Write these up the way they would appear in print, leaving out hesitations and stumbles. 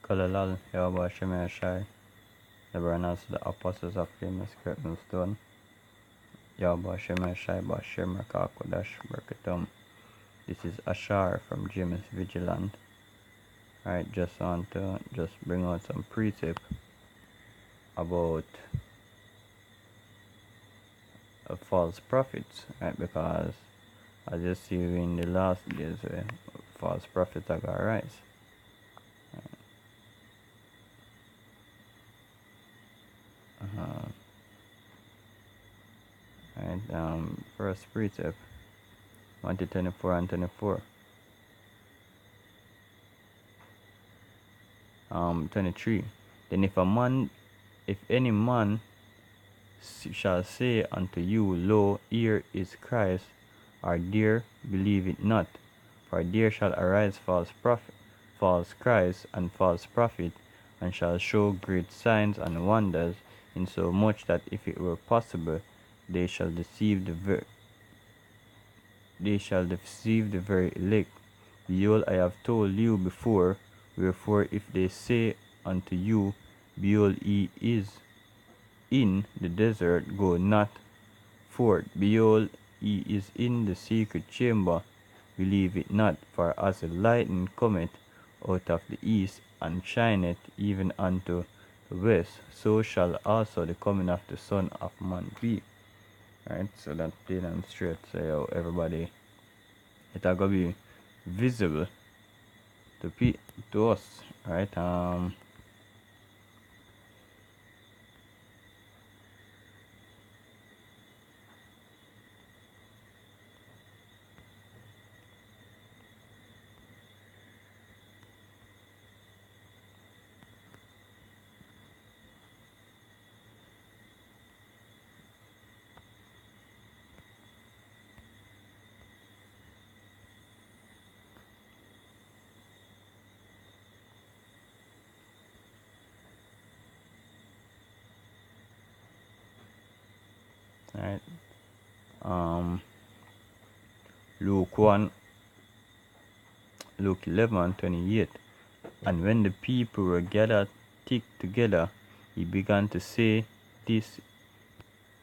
Kalalal, Yahweh Shemai Shai, the Baranas, the Apostles of Famous Curtain Stone, Yahweh Shemai Shai, Bashem Rakakodash, Berkatum. This is Ashar from James Vigilant. Alright, just want to bring out some precept about false prophets, right? Because as you see in the last days, false prophets are gonna rise. First precept, Matthew 24 and 24. 23. Then if any man shall say unto you, Lo, here is Christ, or there, believe it not. For there shall arise false Christ and false prophet, and shall show great signs and wonders, insomuch that if it were possible, they shall deceive the very elect. Behold, I have told you before. Wherefore, if they say unto you, Behold, he is in the desert, go not forth. Behold, he is in the secret chamber, believe it not. For as the lightning cometh out of the east, and shineth even unto the west, so shall also the coming of the Son of Man be. Right, so that plain and straight. So everybody, it are gonna be visible to us, right? Right. Luke 1, Luke 11 and 28. And when the people were gathered thick together, he began to say, This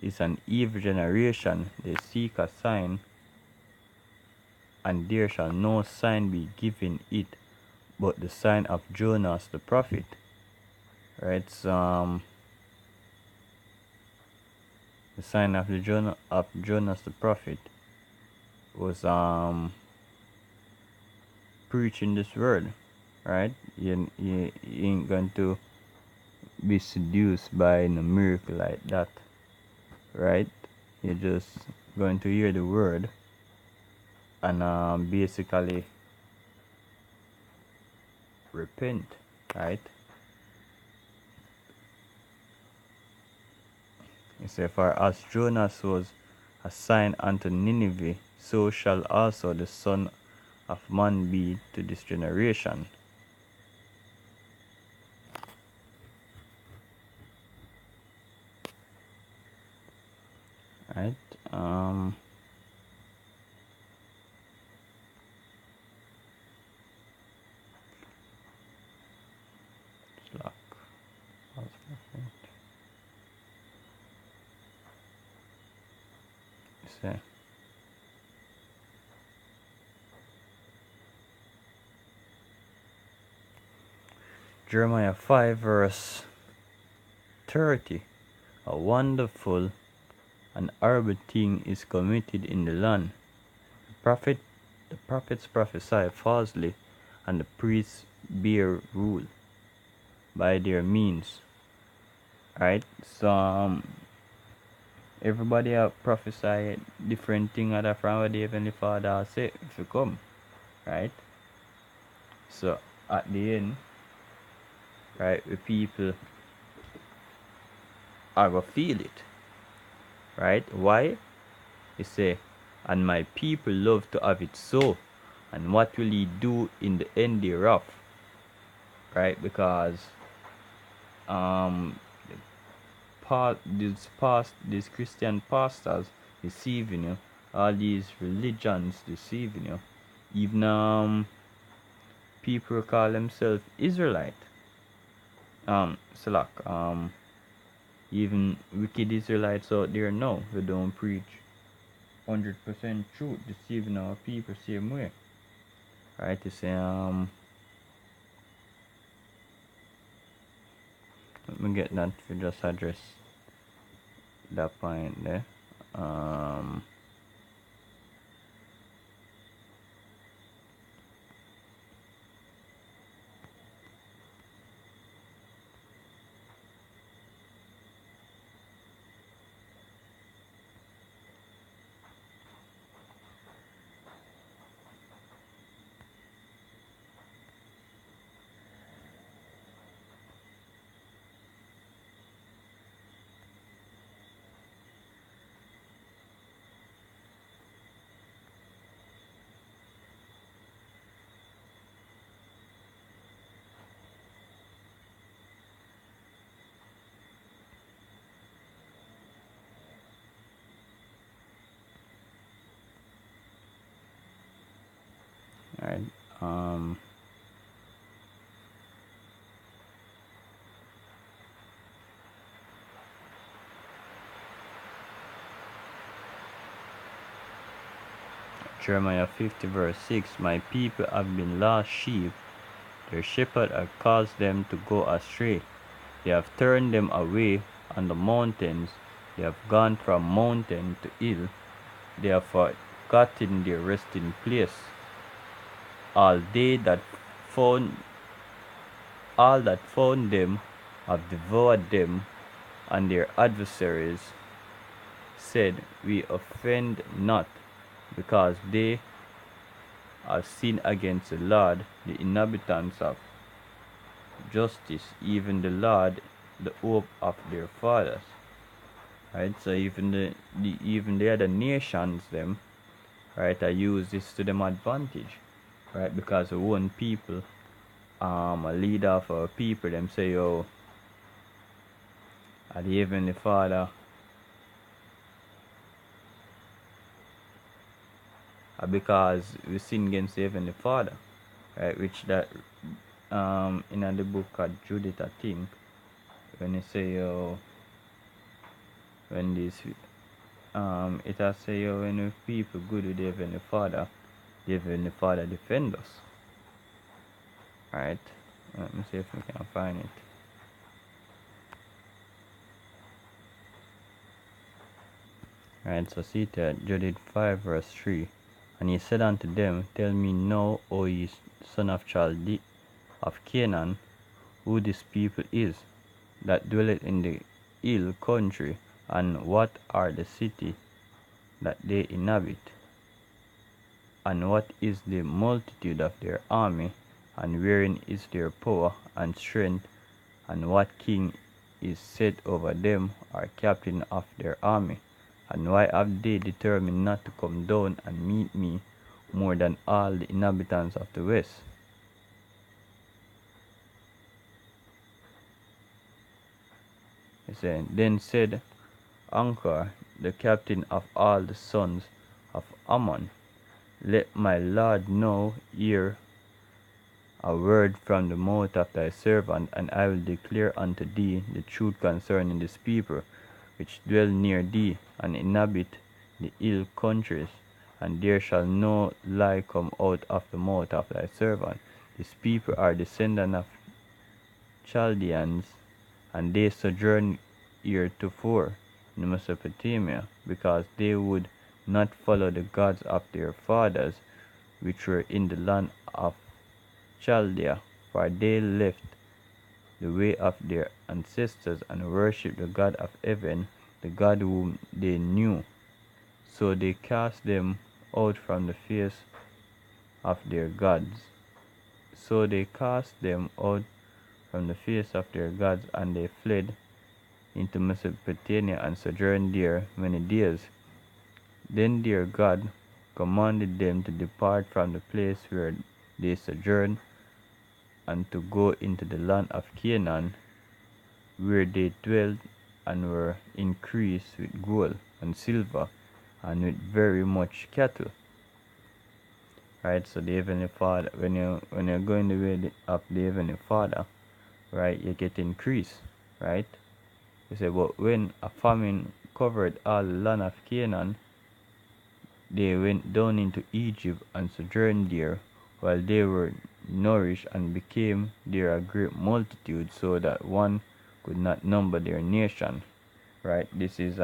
is an evil generation. They seek a sign, and there shall no sign be given it but the sign of Jonas the prophet. Right? So, the sign of Jonas the prophet was preaching this word, right? You ain't going to be seduced by a miracle like that, right? You're just going to hear the word and basically repent, right? You say, for as Jonas was a sign unto Nineveh, so shall also the Son of Man be to this generation. Right? Slack. Say. Jeremiah 5 verse 30. A wonderful and horrible thing is committed in the land. The prophets prophesy falsely, and the priests bear rule by their means. Right? So everybody have prophesy different thing other from what the Heavenly Father say if you come. Right? So at the end, right, the people are gonna feel it. Right? Why? He say, and my people love to have it so. And what will he do in the end thereof? Right? Because these Christian pastors deceiving you, all these religions deceiving you, even people call themselves Israelite, Salak, even wicked Israelites out there now who don't preach 100% truth, deceiving our people same way. Right? You say, let me get that to just address that point there. Alright. Jeremiah 50 verse 6, my people have been lost sheep, their shepherd has caused them to go astray. They have turned them away on the mountains, they have gone from mountain to hill, they have forgotten their resting place. All that found them have devoured them, and their adversaries said, we offend not, because they have sinned against the Lord, the inhabitants of justice, even the Lord, the hope of their fathers. Right, so even the other nations them, right, I use this to them advantage, right, because one people, a leader of our people, them say, oh, the Heavenly Father, because we sin against the Heavenly Father, right, which that in the book of Judith, I think, when they say, oh, when this it has say, oh, when people good with the Heavenly Father defend us. Right, let me see if we can find it. Right, so see that Judith 5 verse 3, and he said unto them, tell me now, O ye son of Chaldean of Canaan, who this people is that dwelleth in the hill country, and what are the city that they inhabit, and what is the multitude of their army, and wherein is their power and strength, and what king is set over them, or captain of their army, and why have they determined not to come down and meet me more than all the inhabitants of the west? He said, then said Ankar, the captain of all the sons of Ammon, let my Lord know hear a word from the mouth of thy servant, and I will declare unto thee the truth concerning this people, which dwell near thee, and inhabit the hill countries, and there shall no lie come out of the mouth of thy servant. This people are descendants of Chaldeans, and they sojourn heretofore in Mesopotamia, because they would not follow the gods of their fathers, which were in the land of Chaldea, for they left the way of their ancestors and worshipped the God of heaven, the God whom they knew. So they cast them out from the face of their gods. So they cast them out from the face of their gods, and they fled into Mesopotamia and sojourned there many days. Then their God commanded them to depart from the place where they sojourned, and to go into the land of Canaan, where they dwelt and were increased with gold and silver, and with very much cattle. Right, so the Heavenly Father, when you're going the way of the Heavenly Father, right, you get increase, right? You say, but when a famine covered all the land of Canaan, they went down into Egypt and sojourned there, while they were nourished and became there a great multitude, so that one could not number their nation. Right? This is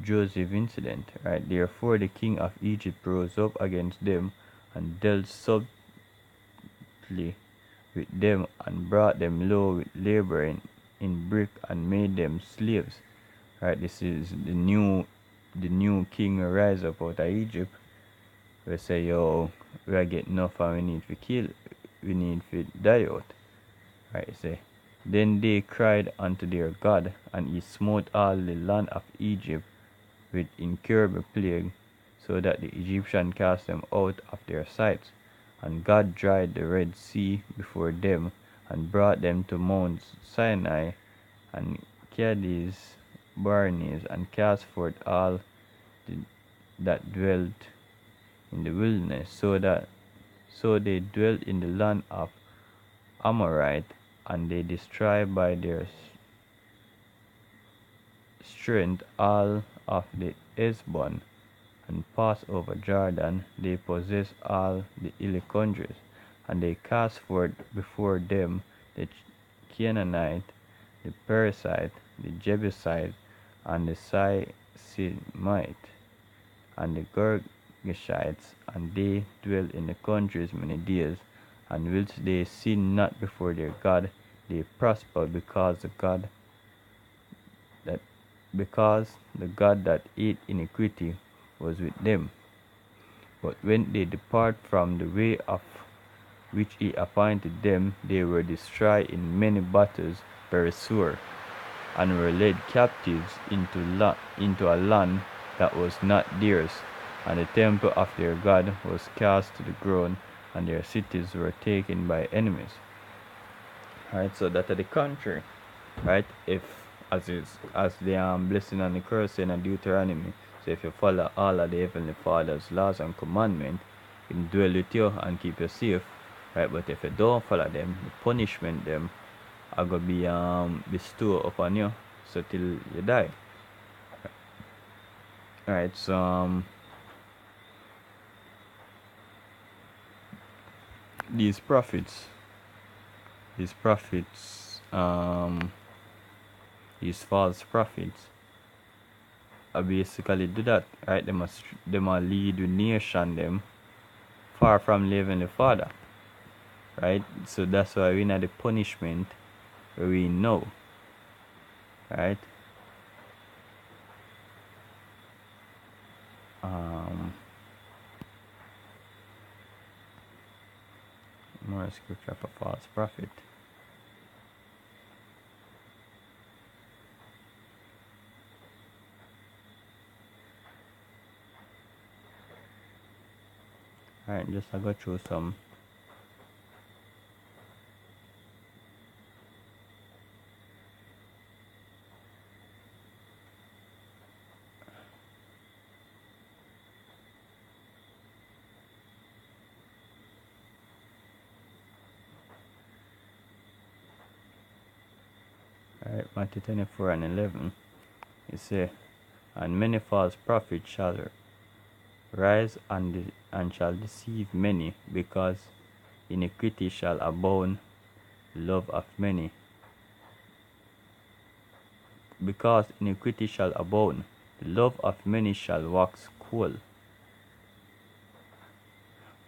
Joseph incident. Right? Therefore the king of Egypt rose up against them and dealt subtly with them and brought them low with labor in brick and made them slaves. Right? This is the new king will rise up out of Egypt. We say, yo, we are getting enough and we need to die out. Right, say. Then they cried unto their God, and he smote all the land of Egypt with incurable plague, so that the Egyptians cast them out of their sights. And God dried the Red Sea before them, and brought them to Mount Sinai, and Kadesh Barnea, and cast forth all that dwelt in the wilderness, so they dwelt in the land of Amorite, and they destroyed by their strength all of the Hezbon, and passed over Jordan. They possessed all the hilly countries, and they cast forth before them the Canaanite, the Perizzite, the Jebusite, and the Simonite, and the Girgashites, and they dwelt in the countries many days. And whilst they sinned not before their God, they prospered that because the God that ate iniquity was with them. But when they depart from the way of which he appointed them, they were destroyed in many battles very sore, and were led captives into a land that was not theirs, and the temple of their God was cast to the ground, and their cities were taken by enemies. Right, so that are the contrary. Right, if as the blessing and the curse in Deuteronomy. So if you follow all of the Heavenly Father's laws and commandments, He will dwell with you and keep you safe. Right, but if you don't follow them, the punishment them are gonna be bestowed upon you, so till you die. Right, so these prophets, these prophets, these false prophets, basically do that, right? They must lead the nation them far from living the Father, right? So that's why we know the punishment we know, right? More scripture for false prophet. Alright, just I go through some. Alright, Matthew 24 and 11. It say, and many false prophets shall rise and shall deceive many, because iniquity shall abound, love of many. Because iniquity shall abound, the love of many shall wax cold.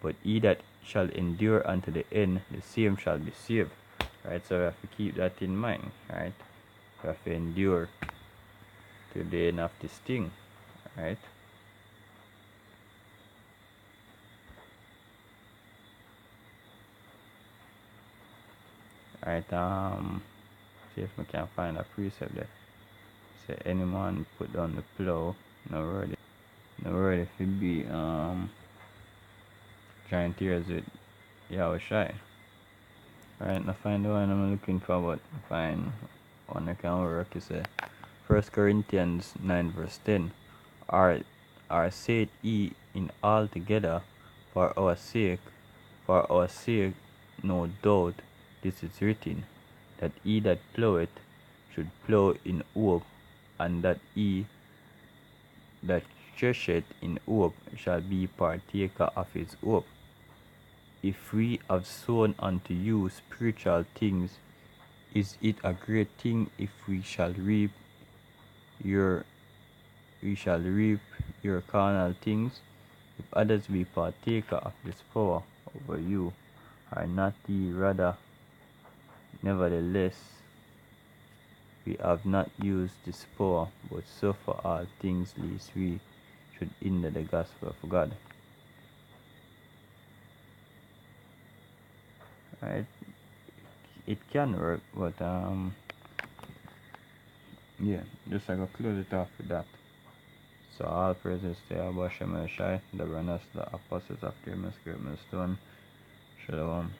But he that shall endure unto the end, the same shall be saved. Right, so we have to keep that in mind, right? We have to endure to the end of this thing, right? Right, see if we can find a precept there. Say any man put down the plow, no ready if it be giant tears with Yahushai. Right, now find the one I'm looking for, but find one that can work. Is 1 Corinthians 9 verse 10. Are said ye in all together for our sake, no doubt, this is written, that he that ploweth should plow in hope, and that he that thresheth in hope shall be partaker of his hope. If we have sown unto you spiritual things, is it a great thing if your we shall reap your carnal things? If others be partaker of this power over you, are not ye rather? Nevertheless, we have not used this power, but suffer all things, lest we should hinder the gospel of God. Right? It can work, but yeah, just I go close it off with that. So all praises to Abba Shem El Shai, the runners, the apostles of the Stone. Shalom.